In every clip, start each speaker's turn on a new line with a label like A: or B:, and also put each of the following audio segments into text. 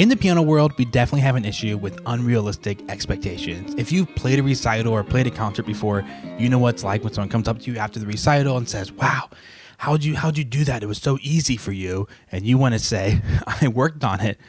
A: In the piano world, we definitely have an issue with unrealistic expectations. If you've played a recital or played a concert before, you know what it's like when someone comes up to you after the recital and says, "Wow, how'd you do that? It was so easy for you." And you want to say, "I worked on it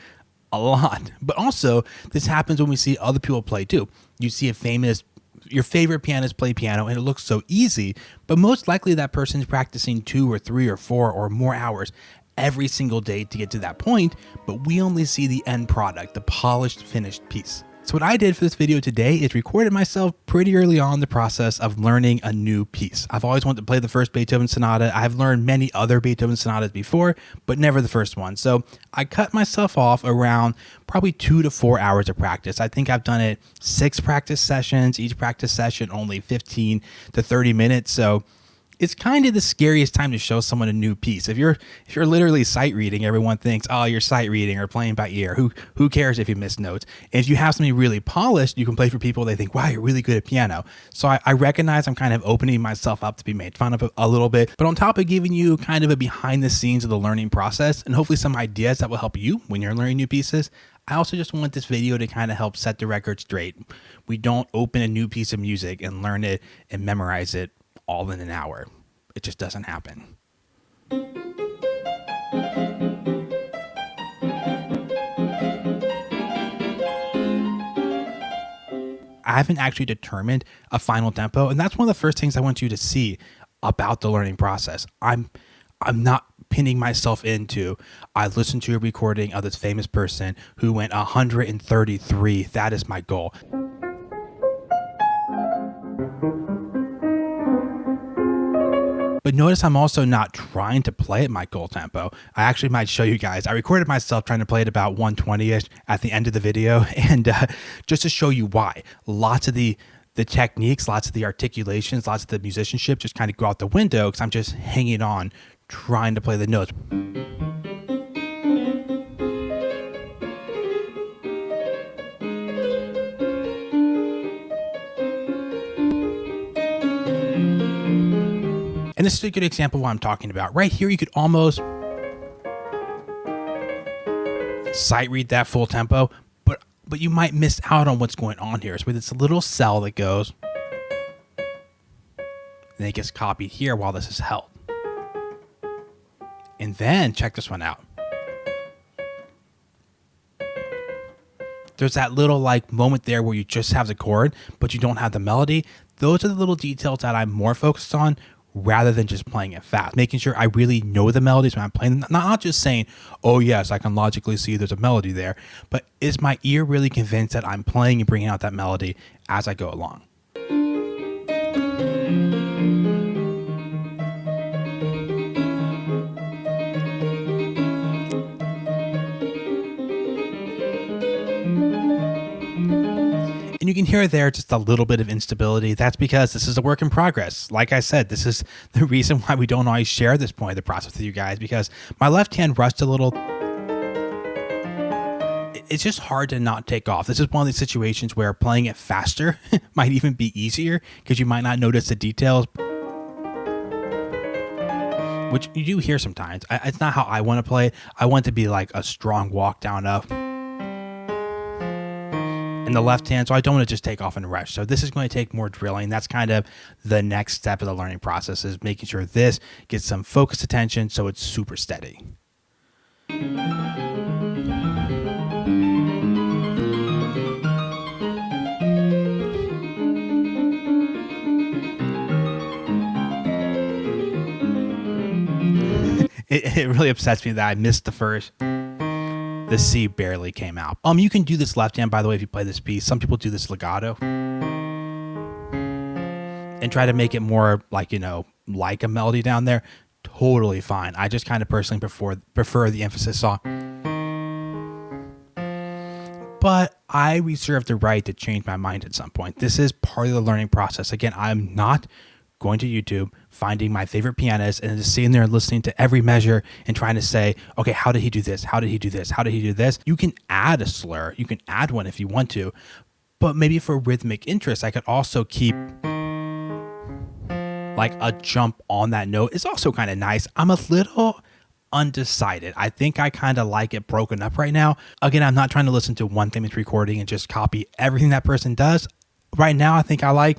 A: a lot." But also, this happens when we see other people play too. You see your favorite pianist play piano and it looks so easy, but most likely that person's practicing 2 or 3 or 4 or more hours every single day to get to that point, but we only see the end product, the polished, finished piece. So what I did for this video today is recorded myself pretty early on in the process of learning a new piece. I've always wanted to play the first Beethoven sonata. I've learned many other Beethoven sonatas before, but never the first one. So I cut myself off around probably 2 to 4 hours of practice. I think I've done it 6 practice sessions, each practice session only 15 to 30 minutes. So it's kind of the scariest time to show someone a new piece. If you're literally sight reading, everyone thinks, "Oh, you're sight reading or playing by ear. Who cares if you miss notes?" And if you have something really polished, you can play for people. They think, "Wow, you're really good at piano." So I recognize I'm kind of opening myself up to be made fun of a little bit. But on top of giving you kind of a behind the scenes of the learning process and hopefully some ideas that will help you when you're learning new pieces, I also just want this video to kind of help set the record straight. We don't open a new piece of music and learn it and memorize it all in an hour. It just doesn't happen. I haven't actually determined a final tempo, and that's one of the first things I want you to see about the learning process. I'm not pinning myself into, I listened to a recording of this famous person who went 133. That is my goal. But notice I'm also not trying to play at my goal tempo. I actually might show you guys. I recorded myself trying to play at about 120-ish at the end of the video, and just to show you why. Lots of the techniques, lots of the articulations, lots of the musicianship just kind of go out the window because I'm just hanging on, trying to play the notes. And this is a good example of what I'm talking about. Right here, you could almost sight read that full tempo, but you might miss out on what's going on here. So with this little cell that goes, and it gets copied here while this is held. And then check this one out. There's that little moment there where you just have the chord, but you don't have the melody. Those are the little details that I'm more focused on rather than just playing it fast, making sure I really know the melodies when I'm playing them. Not just saying, "Oh yes, I can logically see there's a melody there," but is my ear really convinced that I'm playing and bringing out that melody as I go along? And you can hear there just a little bit of instability. That's because this is a work in progress. Like I said, this is the reason why we don't always share this point of the process with you guys, because my left hand rushed a little. It's just hard to not take off. This is one of these situations where playing it faster might even be easier because you might not notice the details, which you do hear sometimes. It's not how I want to play. I want it to be like a strong walk down up in the left hand, so I don't want to just take off and rush. So this is going to take more drilling. That's kind of the next step of the learning process, is making sure this gets some focused attention so it's super steady. It really upsets me that I missed the first. The C barely came out. You can do this left hand, by the way, if you play this piece. Some people do this legato and try to make it more like a melody down there. Totally fine. I just kind of personally prefer the emphasis on. But I reserve the right to change my mind at some point. This is part of the learning process. Again, I'm not going to YouTube, finding my favorite pianist, and just sitting there and listening to every measure and trying to say, okay, how did he do this? How did he do this? How did he do this? You can add a slur. You can add one if you want to, but maybe for rhythmic interest, I could also keep like a jump on that note. Is also kind of nice. I'm a little undecided. I think I kind of like it broken up right now. Again, I'm not trying to listen to one famous recording and just copy everything that person does. Right now, I think I like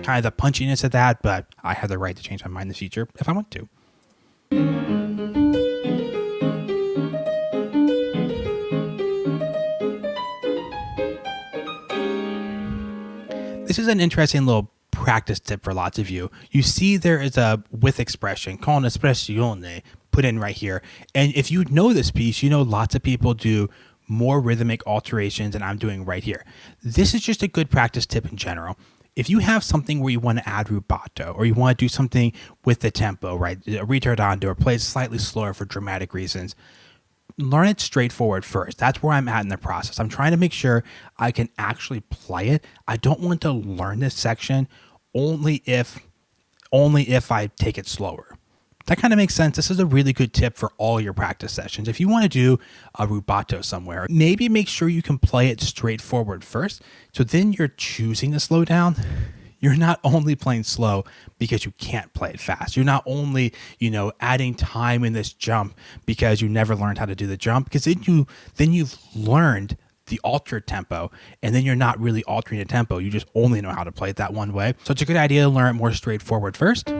A: kind of the punchiness of that, but I have the right to change my mind in the future if I want to. This is an interesting little practice tip for lots of you. You see there is a with expression, con espressione, put in right here. And if you know this piece, you know lots of people do more rhythmic alterations than I'm doing right here. This is just a good practice tip in general. If you have something where you want to add rubato or you want to do something with the tempo, right, a ritardando, or play it slightly slower for dramatic reasons, learn it straightforward first. That's where I'm at in the process. I'm trying to make sure I can actually play it. I don't want to learn this section only if I take it slower. That kind of makes sense. This is a really good tip for all your practice sessions. If you want to do a rubato somewhere, maybe make sure you can play it straightforward first. So then you're choosing to slow down. You're not only playing slow because you can't play it fast. You're not only, adding time in this jump because you never learned how to do the jump, because then you've learned the altered tempo, and then you're not really altering the tempo. You just only know how to play it that one way. So it's a good idea to learn it more straightforward first.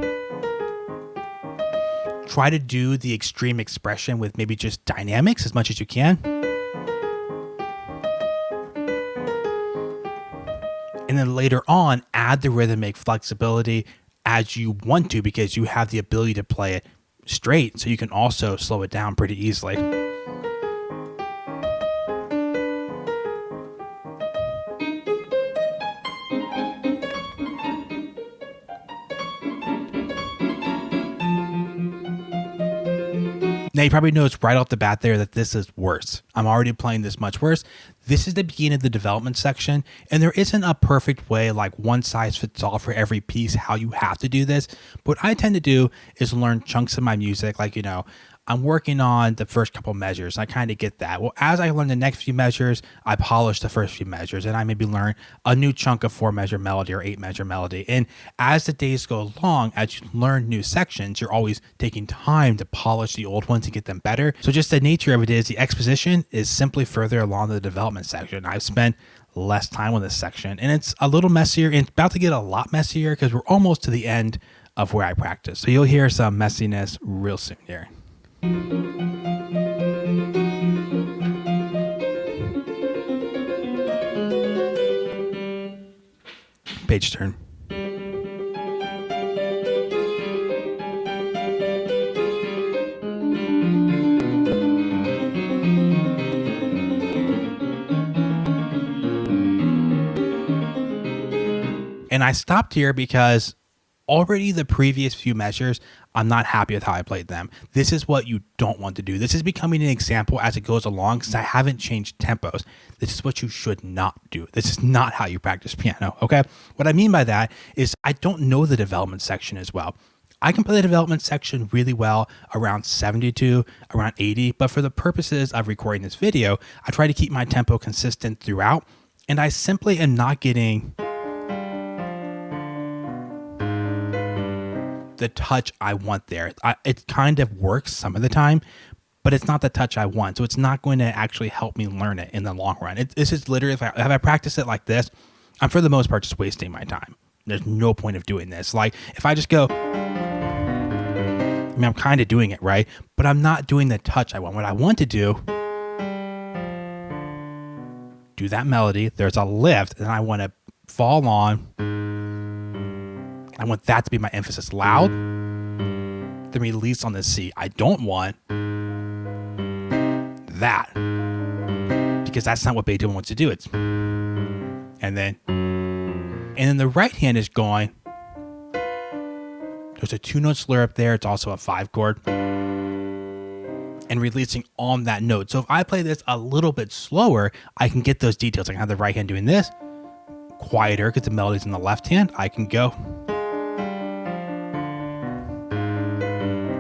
A: Try to do the extreme expression with maybe just dynamics as much as you can. And then later on, add the rhythmic flexibility as you want to, because you have the ability to play it straight. So you can also slow it down pretty easily. Now, you probably noticed right off the bat there that this is worse. I'm already playing this much worse. This is the beginning of the development section, and there isn't a perfect way, like one size fits all for every piece, how you have to do this. But what I tend to do is learn chunks of my music, like, I'm working on the first couple measures. I kind of get that. Well, as I learn the next few measures, I polish the first few measures, and I maybe learn a new chunk of 4-measure melody or 8-measure melody. And as the days go along, as you learn new sections, you're always taking time to polish the old ones and get them better. So just the nature of it is the exposition is simply further along the development section. I've spent less time on this section, and it's a little messier, and it's about to get a lot messier because we're almost to the end of where I practice. So you'll hear some messiness real soon here. Page turn. And I stopped here because already the previous few measures, I'm not happy with how I played them. This is what you don't want to do. This is becoming an example as it goes along since I haven't changed tempos. This is what you should not do. This is not how you practice piano, okay? What I mean by that is I don't know the development section as well. I can play the development section really well around 72, around 80, but for the purposes of recording this video, I try to keep my tempo consistent throughout, and I simply am not getting the touch I want there. It kind of works some of the time, but it's not the touch I want. So it's not going to actually help me learn it in the long run. This is literally, if I practice it like this, I'm for the most part just wasting my time. There's no point of doing this. Like if I just go, I'm kind of doing it right, but I'm not doing the touch I want. What I want to do that melody. There's a lift, and I want to fall on. I want that to be my emphasis loud. Then release on the C. I don't want that because that's not what Beethoven wants to do. It's and then the right hand is going. There's a 2-note slur up there. It's also a 5-chord and releasing on that note. So if I play this a little bit slower, I can get those details. I can have the right hand doing this quieter because the melody's in the left hand. I can go.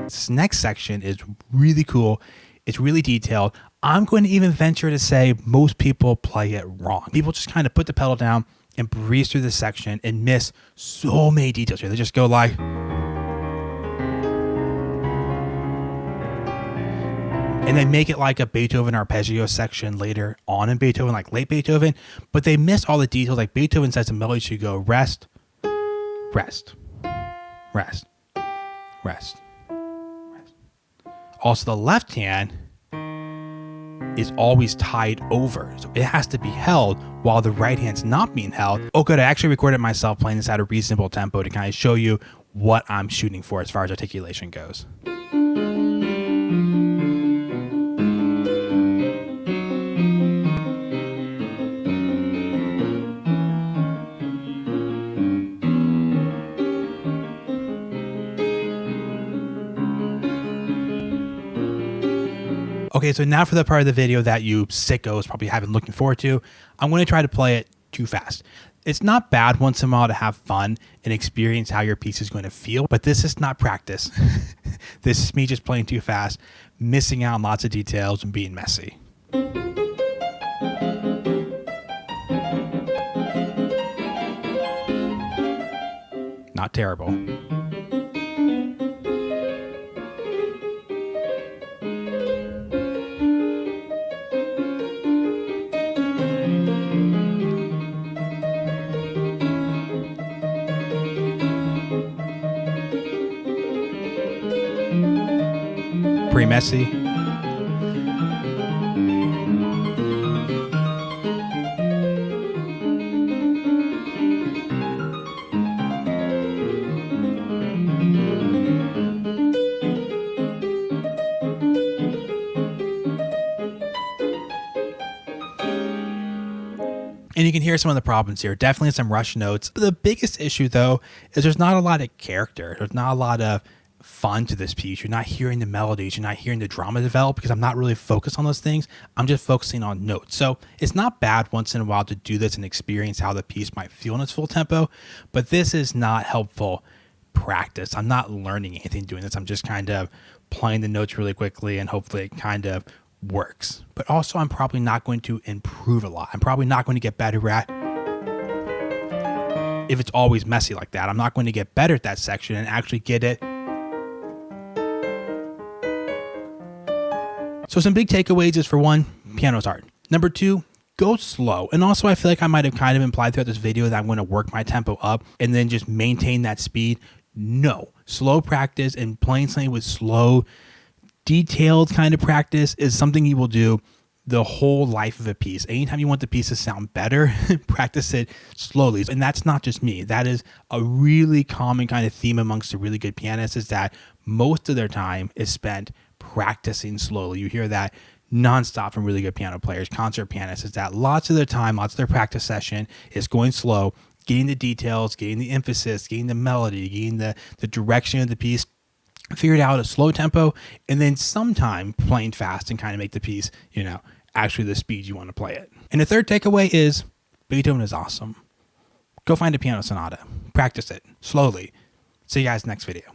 A: This next section is really cool. It's really detailed. I'm going to even venture to say most people play it wrong. People just kind of put the pedal down and breeze through this section and miss so many details here. They just go like, and they make it like a Beethoven arpeggio section later on in Beethoven, like late Beethoven, but they miss all the details. Like Beethoven says the melody should go rest, rest, rest, rest, rest. Also, the left hand is always tied over, so it has to be held while the right hand's not being held. Oh good, I actually recorded myself playing this at a reasonable tempo to kind of show you what I'm shooting for as far as articulation goes. Okay, so now for the part of the video that you sickos probably have been looking forward to, I'm going to try to play it too fast. It's not bad once in a while to have fun and experience how your piece is going to feel, but this is not practice. This is me just playing too fast, missing out on lots of details and being messy. Not terrible. Pretty messy. And you can hear some of the problems here. Definitely some rush notes. The biggest issue though is there's not a lot of character. There's not a lot of fun to this piece. You're not hearing the melodies. You're not hearing the drama develop because I'm not really focused on those things. I'm just focusing on notes. So it's not bad once in a while to do this and experience how the piece might feel in its full tempo, but this is not helpful practice. I'm not learning anything doing this. I'm just kind of playing the notes really quickly and hopefully it kind of works. But also I'm probably not going to improve a lot. I'm probably not going to get better at if it's always messy like that. I'm not going to get better at that section and actually get it. So some big takeaways is, for one, piano's hard. Number two, go slow. And also I feel like I might have kind of implied throughout this video that I'm going to work my tempo up and then just maintain that speed. No, slow practice and playing something with slow, detailed kind of practice is something you will do the whole life of a piece. Anytime you want the piece to sound better, practice it slowly. And that's not just me. That is a really common kind of theme amongst the really good pianists, is that most of their time is spent practicing slowly. You hear that nonstop from really good piano players, concert pianists, is that lots of their time, lots of their practice session is going slow, getting the details, getting the emphasis, getting the melody, getting the direction of the piece figured out at a slow tempo, and then sometime playing fast and kind of make the piece, you know, actually the speed you want to play it. And the third takeaway is Beethoven is awesome. Go find a piano sonata, practice it slowly. See you guys next video.